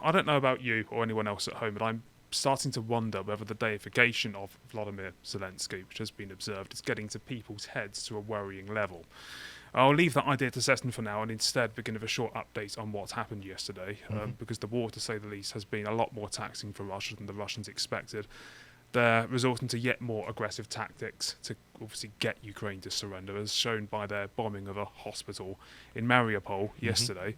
I don't know about you or anyone else at home, but I'm starting to wonder whether the deification of Vladimir Zelensky, which has been observed, is getting to people's heads to a worrying level. I'll leave that idea to Seston for now and instead begin with a short update on what happened yesterday, because the war, to say the least, has been a lot more taxing for Russia than the Russians expected. They're resorting to yet more aggressive tactics to obviously get Ukraine to surrender, as shown by their bombing of a hospital in Mariupol yesterday.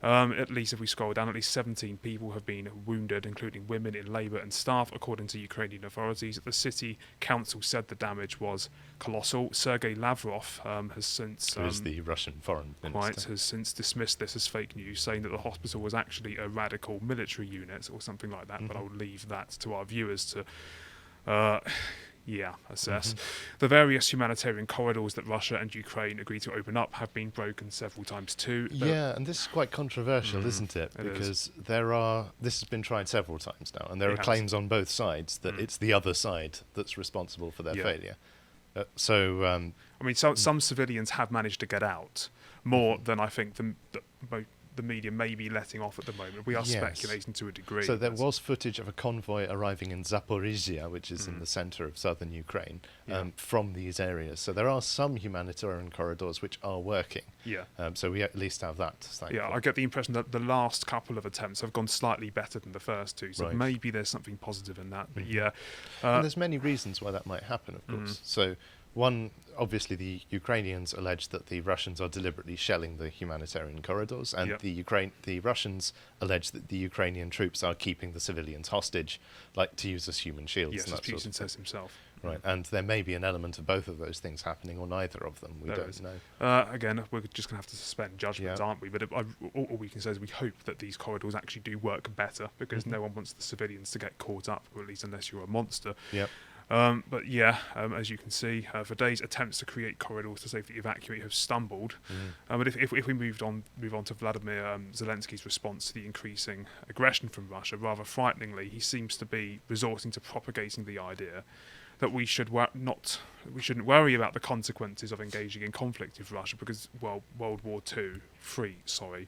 At least if we scroll down, at least 17 people have been wounded, including women in labour and staff, according to Ukrainian authorities. The city council said the damage was colossal. Sergei Lavrov has since... who is the Russian foreign minister. Has since dismissed this as fake news, saying that the hospital was actually a radical military unit or something like that, but I'll leave that to our viewers to... assess. The various humanitarian corridors that Russia and Ukraine agreed to open up have been broken several times too. And this is quite controversial, isn't it? Because this has been tried several times now, and there are claims on both sides that it's the other side that's responsible for their failure. Some civilians have managed to get out, more than I think the media may be letting off at the moment. We are speculating to a degree. So there was footage of a convoy arriving in Zaporizhia, which is in the centre of southern Ukraine, from these areas. So there are some humanitarian corridors which are working. So we at least have that. I get the impression that the last couple of attempts have gone slightly better than the first two. So maybe there's something positive in that. But and there's many reasons why that might happen, of course. So one, obviously the Ukrainians allege that the Russians are deliberately shelling the humanitarian corridors, and the Russians allege that the Ukrainian troops are keeping the civilians hostage, like to use as human shields. Yes, as Putin says himself. Right, and there may be an element of both of those things happening, or neither of them. We don't know. Again, we're just going to have to suspend judgment, aren't we? But all we can say is we hope that these corridors actually do work better, because no one wants the civilians to get caught up, or at least unless you're a monster. As you can see, for days, attempts to create corridors to safely evacuate have stumbled. But if we move on to Vladimir Zelensky's response to the increasing aggression from Russia, rather frighteningly, he seems to be resorting to propagating the idea that we shouldn't worry about the consequences of engaging in conflict with Russia, because World War III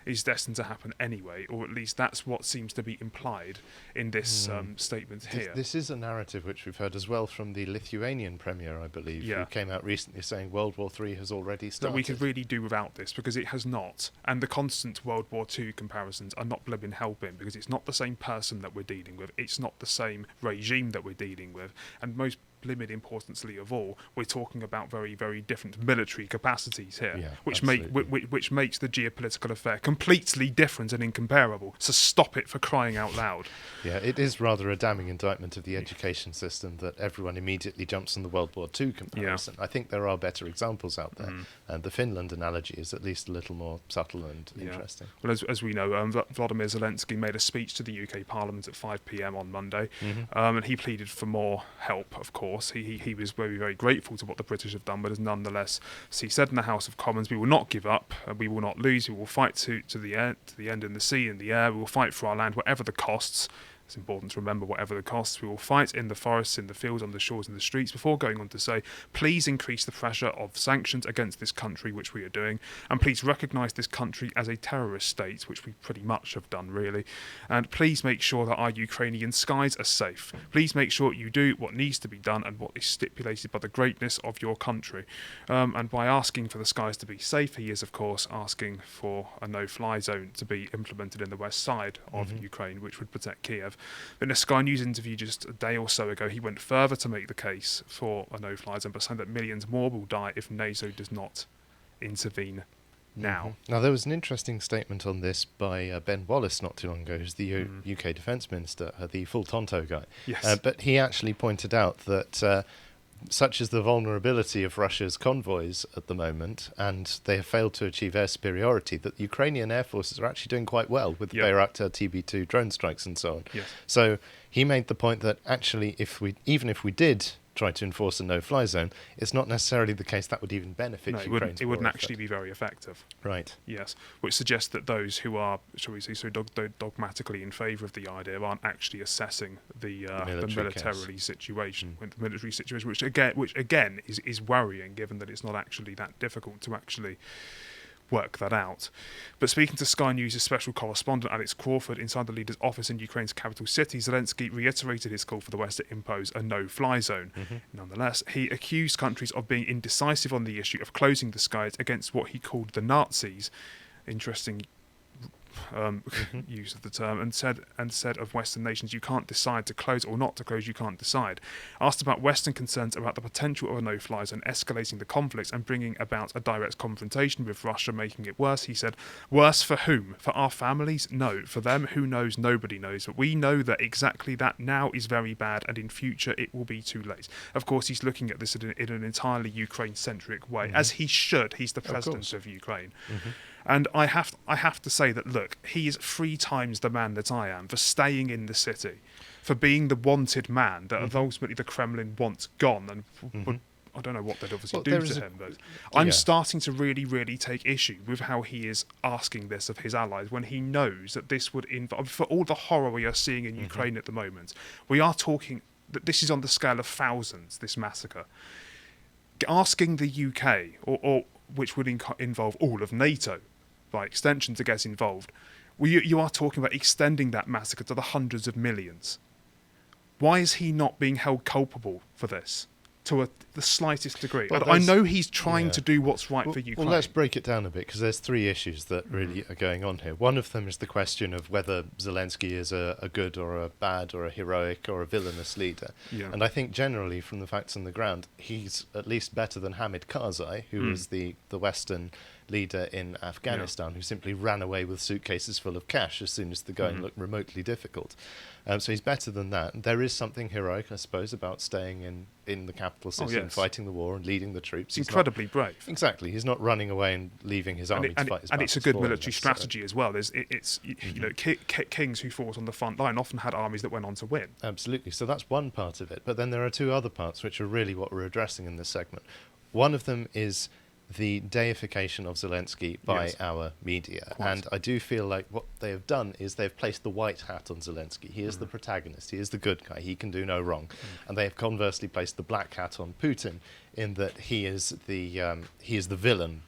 is destined to happen anyway, or at least that's what seems to be implied in this statement here. This is a narrative which we've heard as well from the Lithuanian Premier, I believe, who came out recently saying World War III has already started. That we could really do without this, because it has not. And the constant World War II comparisons are not blooming helping, because it's not the same person that we're dealing with, it's not the same regime that we're dealing with, and most limit importantly of all, we're talking about very, very different military capacities here, which makes the geopolitical affair completely different and incomparable. So stop it, for crying out loud. Yeah, it is rather a damning indictment of the education system that everyone immediately jumps on the World War II comparison. I think there are better examples out there, and the Finland analogy is at least a little more subtle and interesting. Well, as we know, Vladimir Zelensky made a speech to the UK Parliament at 5 p.m. on Monday, and he pleaded for more help, of course. He was very, very grateful to what the British have done, but nonetheless, as he said in the House of Commons, we will not give up, we will not lose, we will fight to the end in the sea, in the air, we will fight for our land, whatever the costs. It's important to remember, whatever the costs, we will fight in the forests, in the fields, on the shores, in the streets, before going on to say, please increase the pressure of sanctions against this country, which we are doing, and please recognise this country as a terrorist state, which we pretty much have done, really, and please make sure that our Ukrainian skies are safe. Please make sure you do what needs to be done and what is stipulated by the greatness of your country. And by asking for the skies to be safe, he is, of course, asking for a no-fly zone to be implemented in the west side of Ukraine, which would protect Kiev. In a Sky News interview just a day or so ago, he went further to make the case for a no-fly zone, but saying that millions more will die if NATO does not intervene now. Now, there was an interesting statement on this by Ben Wallace not too long ago, who's the UK Defence Minister, the full Tonto guy. Yes. But he actually pointed out that such is the vulnerability of Russia's convoys at the moment, and they have failed to achieve air superiority, that the Ukrainian air forces are actually doing quite well with the Bayraktar TB2 drone strikes and so on. Yes. So he made the point that actually, even if we did try to enforce a no-fly zone, it's not necessarily the case that would even benefit Ukraine. It wouldn't actually be very effective. Right. Yes, which suggests that those who are, shall we say, so dogmatically in favour of the idea aren't actually assessing the military situation, which again is worrying, given that it's not actually that difficult to actually work that out. But speaking to Sky News' special correspondent Alex Crawford inside the leader's office in Ukraine's capital city, Zelensky reiterated his call for the West to impose a no-fly zone. Nonetheless, he accused countries of being indecisive on the issue of closing the skies against what he called the Nazis. Interesting use of the term, and said of Western nations, you can't decide to close or not to close, you can't decide. Asked about Western concerns about the potential of a no-fly zone escalating the conflicts and bringing about a direct confrontation with Russia, making it worse, he said, worse for whom? For our families? No. For them, who knows? Nobody knows. But we know that exactly that now is very bad, and in future it will be too late. Of course, he's looking at this in an entirely Ukraine-centric way, as he should. He's the president of Ukraine. And I have to say that, look, he is 3 times the man that I am for staying in the city, for being the wanted man that ultimately the Kremlin wants gone. And I don't know what they'd obviously do to him, but I'm starting to really, really take issue with how he is asking this of his allies when he knows that this would involve, for all the horror we are seeing in Ukraine at the moment, we are talking that this is on the scale of thousands, this massacre. Asking the UK, or which would involve all of NATO, by extension, to get involved, you are talking about extending that massacre to the hundreds of millions. Why is he not being held culpable for this to the slightest degree? Well, I know he's trying to do what's right for Ukraine. Well, let's break it down a bit, because there's 3 issues that really are going on here. One of them is the question of whether Zelensky is a good or a bad or a heroic or a villainous leader. And I think generally, from the facts on the ground, he's at least better than Hamid Karzai, who was the Western leader in Afghanistan, who simply ran away with suitcases full of cash as soon as the going looked remotely difficult. So he's better than that. There is something heroic, I suppose, about staying in the capital city and fighting the war and leading the troops. He's incredibly brave. Exactly. He's not running away and leaving his army to fight his battles. And it's a good military strategy as well. Kings who fought on the front line often had armies that went on to win. Absolutely. So that's one part of it. But then there are 2 other parts which are really what we're addressing in this segment. One of them is the deification of Zelensky by our media. Quite. And I do feel like what they have done is they've placed the white hat on Zelensky. He is the protagonist. He is the good guy. He can do no wrong. And they have conversely placed the black hat on Putin, in that he is the villain,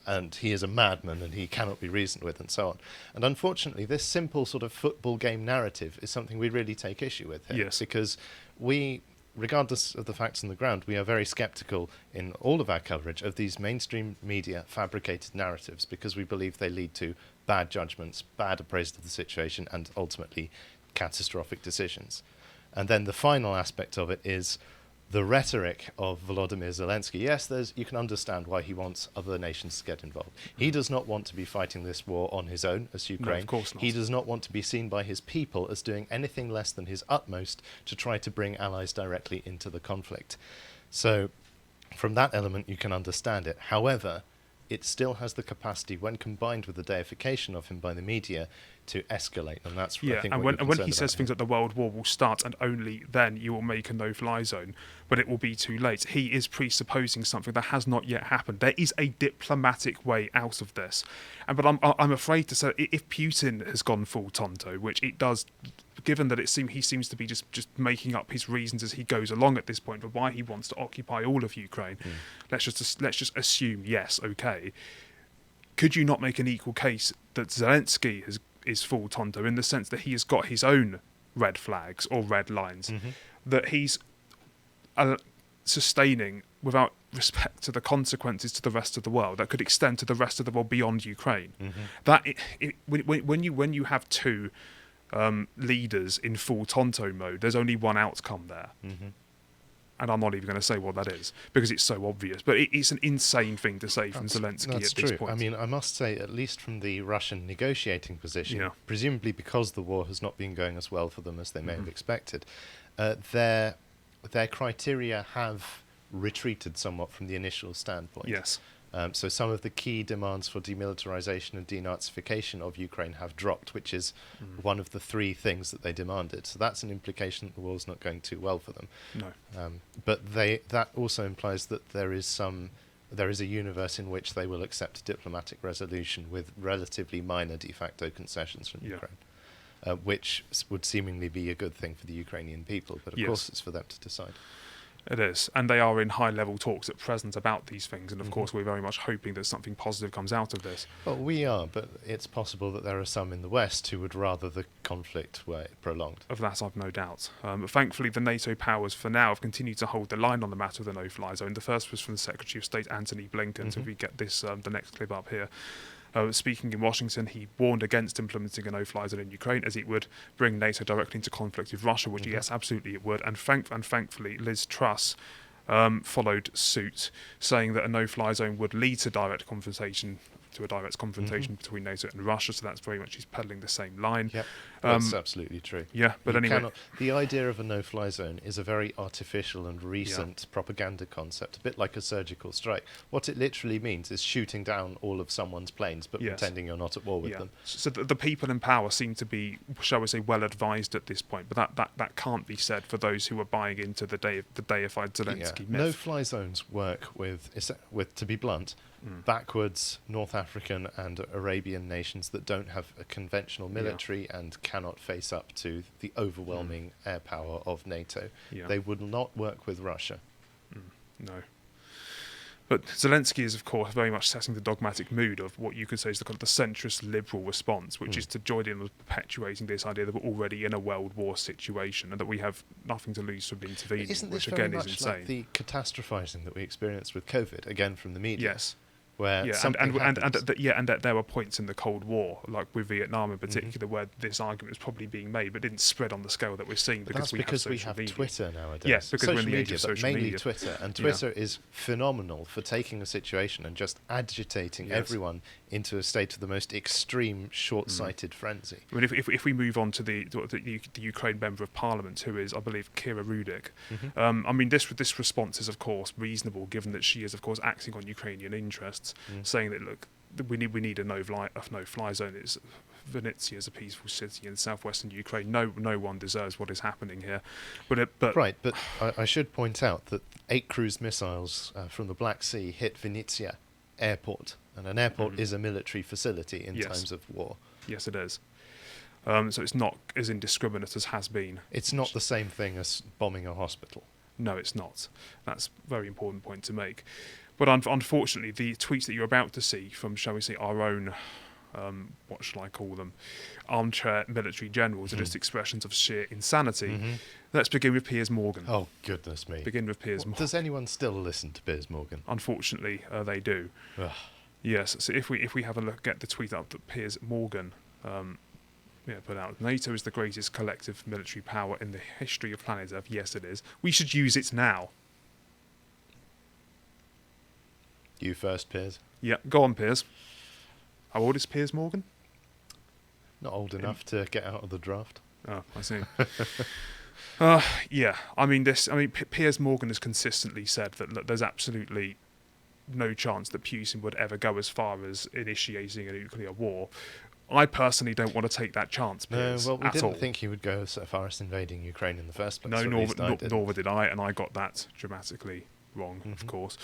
and he is a madman, and he cannot be reasoned with, and so on. And unfortunately, this simple sort of football game narrative is something we really take issue with here. Because we, regardless of the facts on the ground, we are very sceptical in all of our coverage of these mainstream media fabricated narratives, because we believe they lead to bad judgments, bad appraisal of the situation, and ultimately catastrophic decisions. And then the final aspect of it is the rhetoric of Volodymyr Zelensky. Yes, you can understand why he wants other nations to get involved. He does not want to be fighting this war on his own as Ukraine. No, of course not. He does not want to be seen by his people as doing anything less than his utmost to try to bring allies directly into the conflict. So from that element, you can understand it. However, it still has the capacity, when combined with the deification of him by the media, to escalate, and that's I think and when he says things like the World War will start and only then you will make a no-fly zone, but it will be too late, he is presupposing something that has not yet happened. There is a diplomatic way out of this, but I'm afraid to say, if Putin has gone full Tonto, which it does, given that he seems to be just making up his reasons as he goes along at this point for why he wants to occupy all of Ukraine. Let's just assume, yes, okay. Could you not make an equal case that Zelensky is full Tonto, in the sense that he has got his own red flags or red lines that he's sustaining without respect to the consequences to the rest of the world that could extend to the rest of the world beyond Ukraine? When you have 2 leaders in full Tonto mode, there's only one outcome there. And I'm not even going to say what that is, because it's so obvious. But it's an insane thing to say from Zelensky at this point. I mean, I must say, at least from the Russian negotiating position, presumably because the war has not been going as well for them as they may have expected, their criteria have retreated somewhat from the initial standpoint. Yes. So some of the key demands for demilitarization and denazification of Ukraine have dropped, which is one of the 3 things that they demanded. So that's an implication that the war's not going too well for them. No. But that also implies that there is a universe in which they will accept a diplomatic resolution with relatively minor de facto concessions from Ukraine, which would seemingly be a good thing for the Ukrainian people. But of course, it's for them to decide. It is, and they are in high-level talks at present about these things, and of course we're very much hoping that something positive comes out of this. Well, we are, but it's possible that there are some in the West who would rather the conflict were prolonged. Of that I've no doubt. But thankfully the NATO powers for now have continued to hold the line on the matter of the no-fly zone. The first was from the Secretary of State Antony Blinken, so if we get this, the next clip up here. Speaking in Washington, he warned against implementing a no-fly zone in Ukraine, as it would bring NATO directly into conflict with Russia, which yes, absolutely it would. And thankfully, Liz Truss followed suit, saying that a no-fly zone would lead to a direct confrontation between NATO and Russia. So that's very much, he's peddling the same line. Yep, that's absolutely true. Yeah, but anyway, the idea of a no-fly zone is a very artificial and recent propaganda concept, a bit like a surgical strike. What it literally means is shooting down all of someone's planes, but pretending you're not at war with them. So the people in power seem to be, shall we say, well advised at this point, but that can't be said for those who are buying into the deified Zelensky myth. No-fly zones work with, to be blunt, backwards North African and Arabian nations that don't have a conventional military and cannot face up to the overwhelming air power of NATO. They would not work with Russia. No. But Zelensky is, of course, very much setting the dogmatic mood of what you could say is the centrist liberal response, which is to join in with perpetuating this idea that we're already in a world war situation and that we have nothing to lose from intervening, which again is insane. Like the catastrophizing that we experienced with COVID, again from the media? Yes. Where and there were points in the Cold War, like with Vietnam in particular, where this argument was probably being made, but didn't spread on the scale that we're seeing because we have media. Twitter nowadays. Yes, because we're in the age of social mainly media. Twitter, and Twitter is phenomenal for taking a situation and just agitating everyone into a state of the most extreme, short-sighted frenzy. I mean, if we move on to the Ukraine member of Parliament, who is, I believe, Kira Rudik, I mean, this response is, of course, reasonable, given that she is, of course, acting on Ukrainian interests, saying that, look, we need a no-fly zone. Vinnytsia is a peaceful city in southwestern Ukraine. No one deserves what is happening here. But I should point out that 8 cruise missiles from the Black Sea hit Vinnytsia airport, and an airport is a military facility in times of war. Yes, it is. So it's not as indiscriminate as has been. It's not the same thing as bombing a hospital. No, it's not. That's a very important point to make. But unfortunately, the tweets that you're about to see from, shall we say, our own, what shall I call them, armchair military generals are just expressions of sheer insanity. Let's begin with Piers Morgan. Oh, goodness me. Begin with Piers Morgan. Does anyone still listen to Piers Morgan? Unfortunately, they do. Ugh. Yes, so if we have a look at the tweet up that Piers Morgan put out, NATO is the greatest collective military power in the history of planet Earth. Yes, it is. We should use it now. You first, Piers. Yeah, go on, Piers. How old is Piers Morgan? Not old enough to get out of the draft. Oh, I see. I mean, Piers Morgan has consistently said that look, there's absolutely no chance that Putin would ever go as far as initiating a nuclear war. I personally don't want to take that chance, Piers. No, well, we didn't think he would go so far as invading Ukraine in the first place. No, nor did I, and I got that dramatically wrong, of course.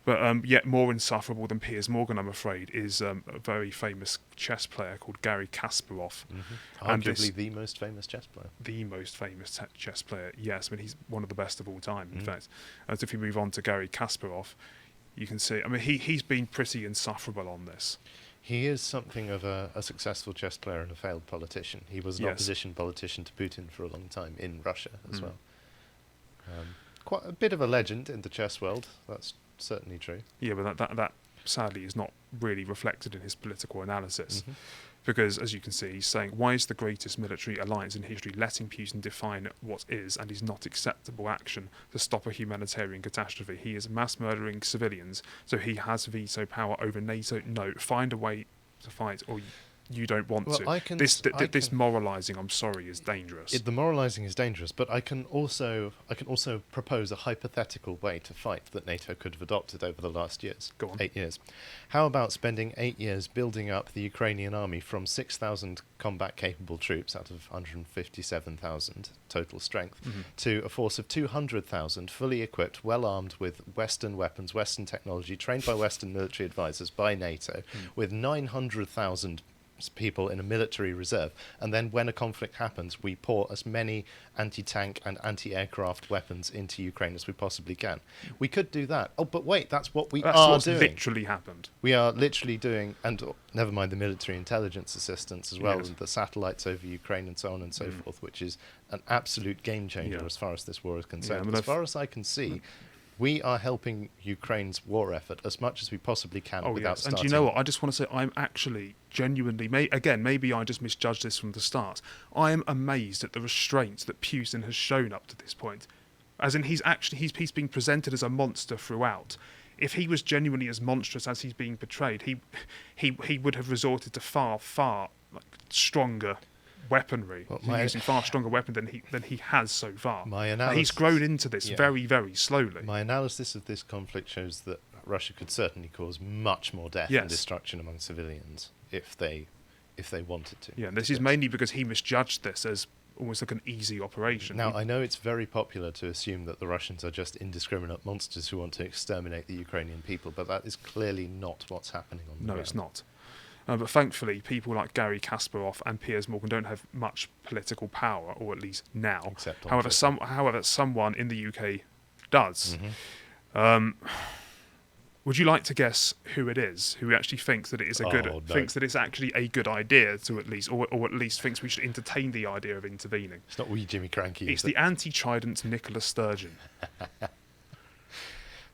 But yet more insufferable than Piers Morgan, I'm afraid, is a very famous chess player called Garry Kasparov. Arguably the most famous chess player. The most famous chess player, yes. I mean, he's one of the best of all time, in fact. As if you move on to Garry Kasparov, you can see, I mean, he's been pretty insufferable on this. He is something of a successful chess player and a failed politician. He was an opposition politician to Putin for a long time in Russia as well. Quite a bit of a legend in the chess world, that's certainly true. Yeah, but that sadly is not really reflected in his political analysis. Because, as you can see, he's saying, why is the greatest military alliance in history letting Putin define what is and is not acceptable action to stop a humanitarian catastrophe? He is mass murdering civilians, so he has veto power over NATO. No, find a way to fight, or you don't want to. This moralising, I'm sorry, is dangerous. The moralising is dangerous, but I can also propose a hypothetical way to fight that NATO could have adopted over the last years. Go on. 8 years. How about spending 8 years building up the Ukrainian army from 6,000 combat-capable troops out of 157,000 total strength to a force of 200,000 fully equipped, well-armed with Western weapons, Western technology, trained by Western military advisors by NATO, with 900,000 people in a military reserve, and then when a conflict happens, we pour as many anti-tank and anti-aircraft weapons into Ukraine as we possibly can. We could do that. Oh, but wait, that's what we That's are what's doing. literally happened. We are literally doing, and never mind the military intelligence assistance as well, Yes. and the satellites over Ukraine and so on and so forth, which is an absolute game changer as far as this war is concerned. As far as I can see, we are helping Ukraine's war effort as much as we possibly can without starting. And do you know what? I just want to say I'm actually genuinely, maybe I just misjudged this from the start. I am amazed at the restraints that Putin has shown up to this point. As in, he's being presented as a monster throughout. If he was genuinely as monstrous as he's being portrayed, he would have resorted to far stronger weaponry, using far stronger weapon than he has so far. He's grown into this very, very slowly. My analysis of this conflict shows that Russia could certainly cause much more death and destruction among civilians if they wanted to. Yeah, and this is mainly because he misjudged this as almost like an easy operation. Now, I know it's very popular to assume that the Russians are just indiscriminate monsters who want to exterminate the Ukrainian people, but that is clearly not what's happening on the ground. No, it's not. But thankfully, people like Garry Kasparov and Piers Morgan don't have much political power, or at least now. However, someone in the UK does. Would you like to guess who it is? Who actually thinks that it is thinks that it's actually a good idea to at least, or at least thinks we should entertain the idea of intervening? It's not wee Jimmy Cranky. It's the anti-Trident Nicola Sturgeon.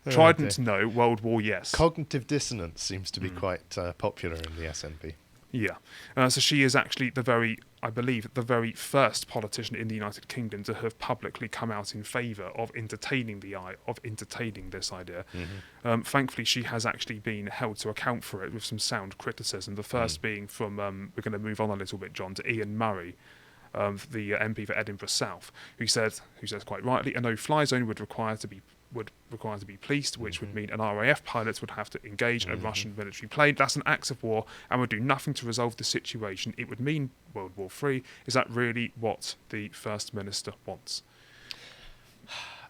Trident, no. World War, yes. Cognitive dissonance seems to be quite popular in the SNP. Yeah. So she is actually I believe, the very first politician in the United Kingdom to have publicly come out in favour of entertaining this idea. Thankfully, she has actually been held to account for it with some sound criticism. The first being from, we're going to move on a little bit, John, to Ian Murray, the MP for Edinburgh South, who says quite rightly, a no-fly zone would require to be policed, which would mean an RAF pilot would have to engage a Russian military plane. That's an act of war and would do nothing to resolve the situation. It would mean World War III. Is that really what the First Minister wants?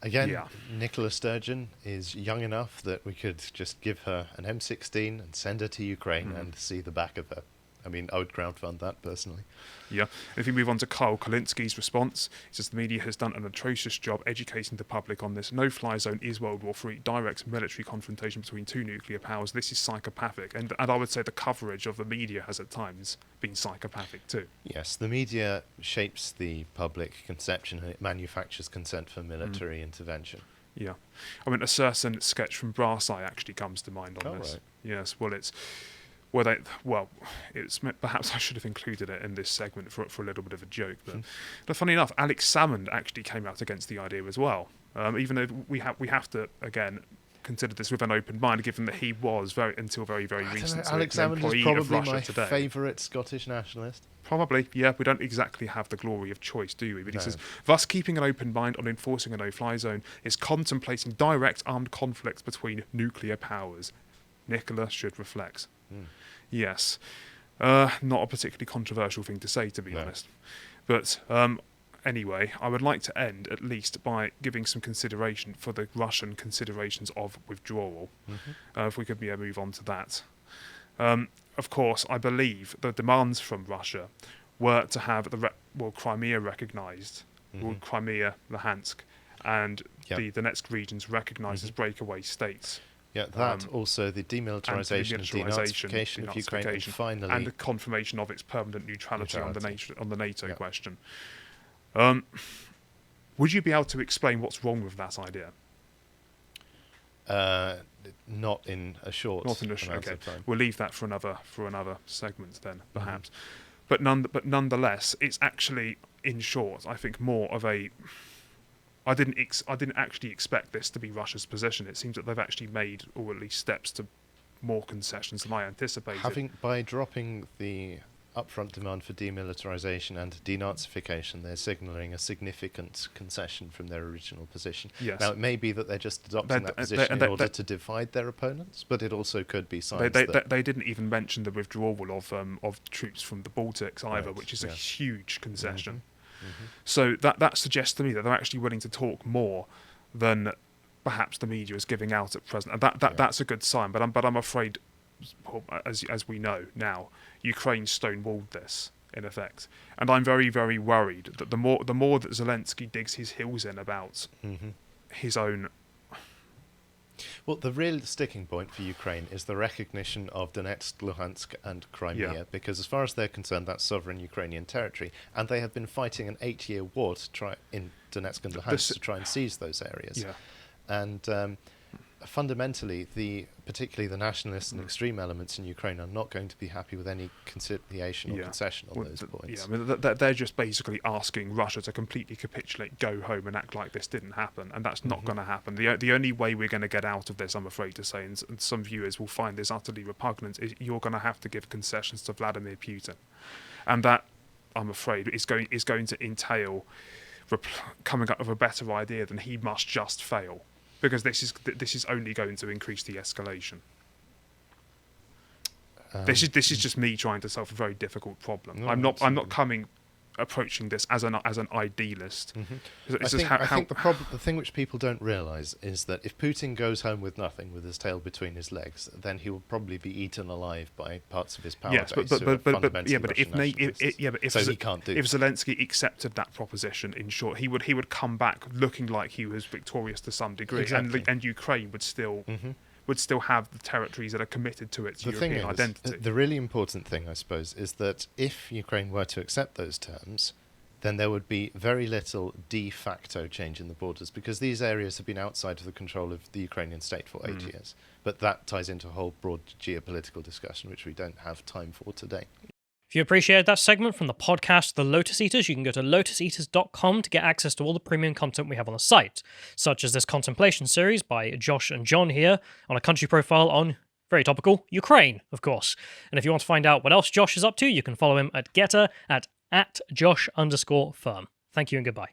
Again, Nicola Sturgeon is young enough that we could just give her an M16 and send her to Ukraine and see the back of her. I mean, I would crowdfund that personally. Yeah. And if we move on to Karl Kalinski's response, he says the media has done an atrocious job educating the public on this. No-fly zone is World War III, direct military confrontation between two nuclear powers. This is psychopathic. And I would say the coverage of the media has at times been psychopathic too. Yes, the media shapes the public conception and it manufactures consent for military intervention. Yeah. I mean, a certain sketch from Brass Eye actually comes to mind on this. Right. Yes, it's perhaps I should have included it in this segment for a little bit of a joke, but funny enough, Alex Salmond actually came out against the idea as well. Even though we have to again consider this with an open mind, given that he was until very recently Alex an Salmond employee is probably of Russia my today. favourite Scottish nationalist. Probably, yeah. We don't exactly have the glory of choice, do we? But he says, thus keeping an open mind on enforcing a no-fly zone is contemplating direct armed conflicts between nuclear powers. Nicola should reflect. Yes. Not a particularly controversial thing to say, to be honest. But anyway, I would like to end at least by giving some consideration for the Russian considerations of withdrawal. If we could move on to that. Of course, I believe the demands from Russia were to have Crimea recognised, Crimea, Luhansk, and the Donetsk regions recognised as breakaway states. Yeah, that also the demilitarisation and denazification of Ukraine, and finally, and the confirmation of its permanent neutrality. on the NATO question. Would you be able to explain what's wrong with that idea? Not in a short amount of time. We'll leave that for another segment then, perhaps. But nonetheless, it's actually, in short, I think more of a. I didn't actually expect this to be Russia's position. It seems that they've actually made, or at least steps to more concessions than I anticipated. By dropping the upfront demand for demilitarisation and denazification, they're signalling a significant concession from their original position. Yes. Now, it may be that they're just adopting that position in order to divide their opponents, but it also could be signs that... They didn't even mention the withdrawal of troops from the Baltics either, which is a huge concession. So that suggests to me that they're actually willing to talk more than perhaps the media is giving out at present, and that's a good sign. But I'm afraid, as we know now, Ukraine stonewalled this, in effect. And I'm very, very worried that the more that Zelensky digs his heels in about his own... Well, the real sticking point for Ukraine is the recognition of Donetsk, Luhansk and Crimea, because as far as they're concerned, that's sovereign Ukrainian territory, and they have been fighting an 8-year war to try in Donetsk and Luhansk to try and seize those areas. Yeah. And fundamentally, particularly the nationalist and extreme elements in Ukraine are not going to be happy with any conciliation or concession on those points. Yeah, I mean, they're just basically asking Russia to completely capitulate, go home and act like this didn't happen, and that's not going to happen. The only way we're going to get out of this, I'm afraid to say, and some viewers will find this utterly repugnant, is you're going to have to give concessions to Vladimir Putin. And that, I'm afraid, is going to entail coming up with a better idea than he must just fail. Because this is only going to increase the escalation. This is just me trying to solve a very difficult problem. No, I'm not approaching this as an idealist. I think the thing which people don't realise is that if Putin goes home with nothing, with his tail between his legs, then he will probably be eaten alive by parts of his power base. So he can't do. If Zelensky accepted that proposition, in short, he would come back looking like he was victorious to some degree, and Ukraine would still. Would still have the territories that are committed to its European identity. The really important thing, I suppose, is that if Ukraine were to accept those terms, then there would be very little de facto change in the borders, because these areas have been outside of the control of the Ukrainian state for 8 years. But that ties into a whole broad geopolitical discussion, which we don't have time for today. If you appreciated that segment from the podcast The Lotus Eaters, you can go to lotuseaters.com to get access to all the premium content we have on the site, such as this contemplation series by Josh and John here on a country profile on, very topical, Ukraine, of course. And if you want to find out what else Josh is up to, you can follow him at Getter at @Josh_firm. Thank you and goodbye.